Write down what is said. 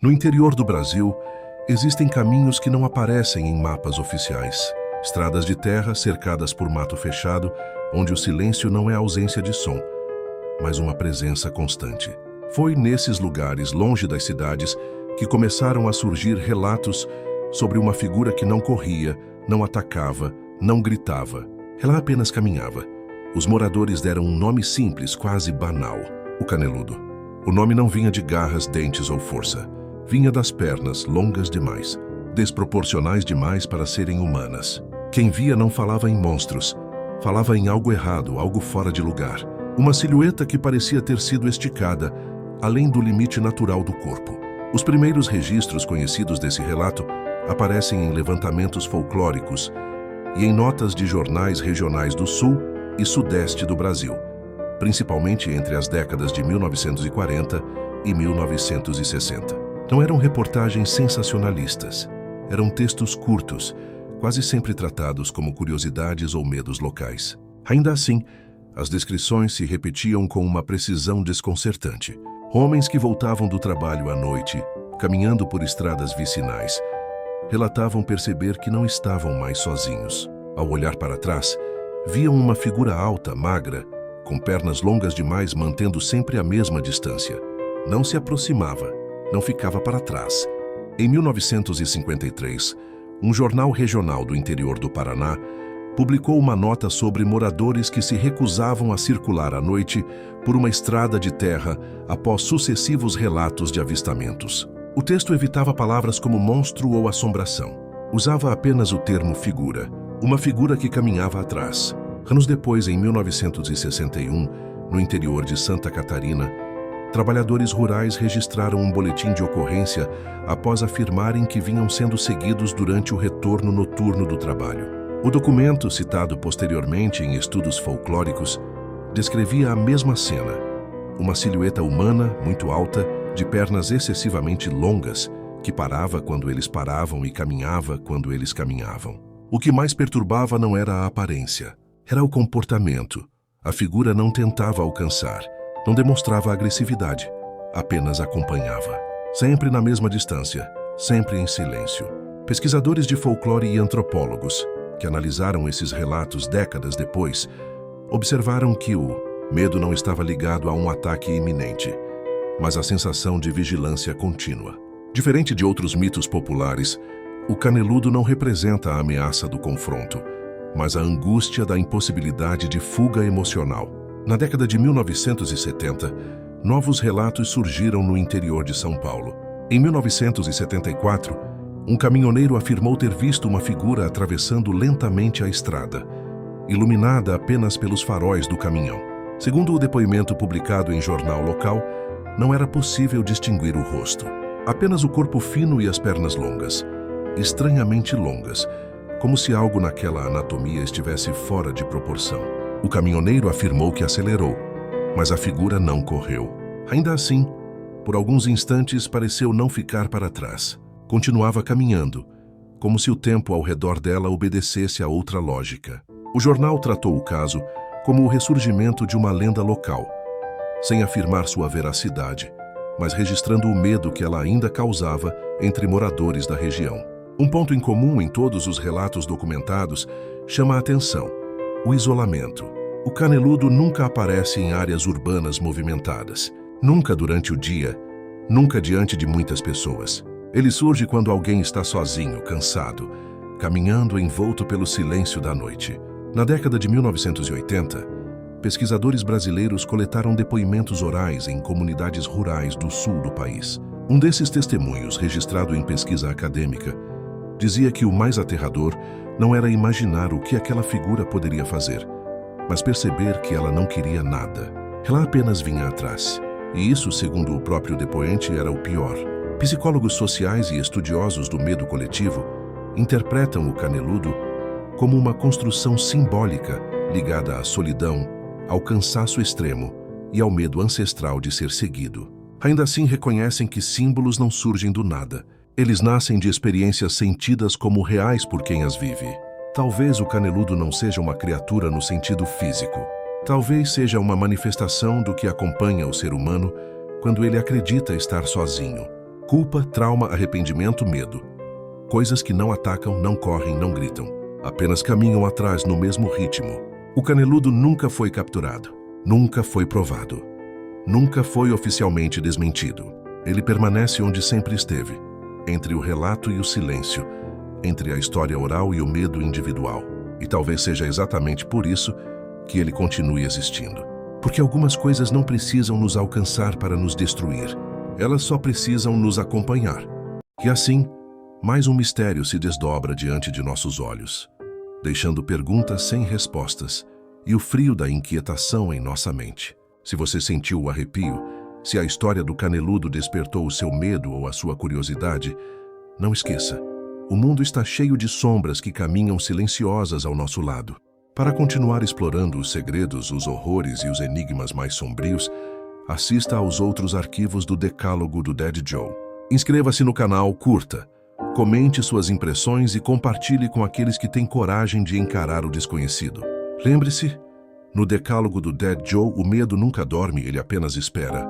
No interior do Brasil, existem caminhos que não aparecem em mapas oficiais. Estradas de terra cercadas por mato fechado, onde o silêncio não é ausência de som, mas uma presença constante. Foi nesses lugares, longe das cidades, que começaram a surgir relatos sobre uma figura que não corria, não atacava, não gritava. Ela apenas caminhava. Os moradores deram um nome simples, quase banal: o Caneludo. O nome não vinha de garras, dentes ou força. Vinha das pernas, longas demais, desproporcionais demais para serem humanas. Quem via não falava em monstros, falava em algo errado, algo fora de lugar. Uma silhueta que parecia ter sido esticada, além do limite natural do corpo. Os primeiros registros conhecidos desse relato aparecem em levantamentos folclóricos e em notas de jornais regionais do sul e sudeste do Brasil, principalmente entre as décadas de 1940 e 1960. Não eram reportagens sensacionalistas, eram textos curtos, quase sempre tratados como curiosidades ou medos locais. Ainda assim, as descrições se repetiam com uma precisão desconcertante. Homens que voltavam do trabalho à noite, caminhando por estradas vicinais, relatavam perceber que não estavam mais sozinhos. Ao olhar para trás, viam uma figura alta, magra, com pernas longas demais, mantendo sempre a mesma distância. Não se aproximava, não ficava para trás. Em 1953, um jornal regional do interior do Paraná publicou uma nota sobre moradores que se recusavam a circular à noite por uma estrada de terra após sucessivos relatos de avistamentos. O texto evitava palavras como monstro ou assombração. Usava apenas o termo figura, uma figura que caminhava atrás. Anos depois, em 1961, no interior de Santa Catarina, trabalhadores rurais registraram um boletim de ocorrência após afirmarem que vinham sendo seguidos durante o retorno noturno do trabalho. O documento, citado posteriormente em estudos folclóricos, descrevia a mesma cena: uma silhueta humana, muito alta, de pernas excessivamente longas, que parava quando eles paravam e caminhava quando eles caminhavam. O que mais perturbava não era a aparência, era o comportamento. A figura não tentava alcançar, não demonstrava agressividade, apenas acompanhava. Sempre na mesma distância, sempre em silêncio. Pesquisadores de folclore e antropólogos, que analisaram esses relatos décadas depois, observaram que o medo não estava ligado a um ataque iminente, mas à sensação de vigilância contínua. Diferente de outros mitos populares, o Caneludo não representa a ameaça do confronto, mas a angústia da impossibilidade de fuga emocional. Na década de 1970, novos relatos surgiram no interior de São Paulo. Em 1974, um caminhoneiro afirmou ter visto uma figura atravessando lentamente a estrada, iluminada apenas pelos faróis do caminhão. Segundo o depoimento publicado em jornal local, não era possível distinguir o rosto. Apenas o corpo fino e as pernas longas, estranhamente longas, como se algo naquela anatomia estivesse fora de proporção. O caminhoneiro afirmou que acelerou, mas a figura não correu. Ainda assim, por alguns instantes pareceu não ficar para trás. Continuava caminhando, como se o tempo ao redor dela obedecesse a outra lógica. O jornal tratou o caso como o ressurgimento de uma lenda local, sem afirmar sua veracidade, mas registrando o medo que ela ainda causava entre moradores da região. Um ponto em comum em todos os relatos documentados chama a atenção: o isolamento. O Caneludo nunca aparece em áreas urbanas movimentadas, nunca durante o dia, nunca diante de muitas pessoas. Ele surge quando alguém está sozinho, cansado, caminhando envolto pelo silêncio da noite. Na década de 1980, pesquisadores brasileiros coletaram depoimentos orais em comunidades rurais do sul do país. Um desses testemunhos, registrado em pesquisa acadêmica, dizia que o mais aterrador não era imaginar o que aquela figura poderia fazer, mas perceber que ela não queria nada. Ela apenas vinha atrás. E isso, segundo o próprio depoente, era o pior. Psicólogos sociais e estudiosos do medo coletivo interpretam o Caneludo como uma construção simbólica ligada à solidão, ao cansaço extremo e ao medo ancestral de ser seguido. Ainda assim, reconhecem que símbolos não surgem do nada. Eles nascem de experiências sentidas como reais por quem as vive. Talvez o Caneludo não seja uma criatura no sentido físico. Talvez seja uma manifestação do que acompanha o ser humano quando ele acredita estar sozinho, Culpa, trauma, arrependimento, medo. Coisas que não atacam, não correm, não gritam. Apenas caminham atrás no mesmo ritmo. O caneludo nunca foi capturado. Nunca foi provado. Nunca foi oficialmente desmentido. Ele permanece onde sempre esteve, entre o relato e o silêncio, entre a história oral e o medo individual. E talvez seja exatamente por isso que ele continue existindo. Porque algumas coisas não precisam nos alcançar para nos destruir. Elas só precisam nos acompanhar. E assim, mais um mistério se desdobra diante de nossos olhos, deixando perguntas sem respostas e o frio da inquietação em nossa mente. Se você sentiu o arrepio, se a história do caneludo despertou o seu medo ou a sua curiosidade, não esqueça, o mundo está cheio de sombras que caminham silenciosas ao nosso lado. Para continuar explorando os segredos, os horrores e os enigmas mais sombrios, assista aos outros arquivos do Decálogo do Dead Joe. Inscreva-se no canal, curta, comente suas impressões e compartilhe com aqueles que têm coragem de encarar o desconhecido. Lembre-se, no Decálogo do Dead Joe, o medo nunca dorme, ele apenas espera.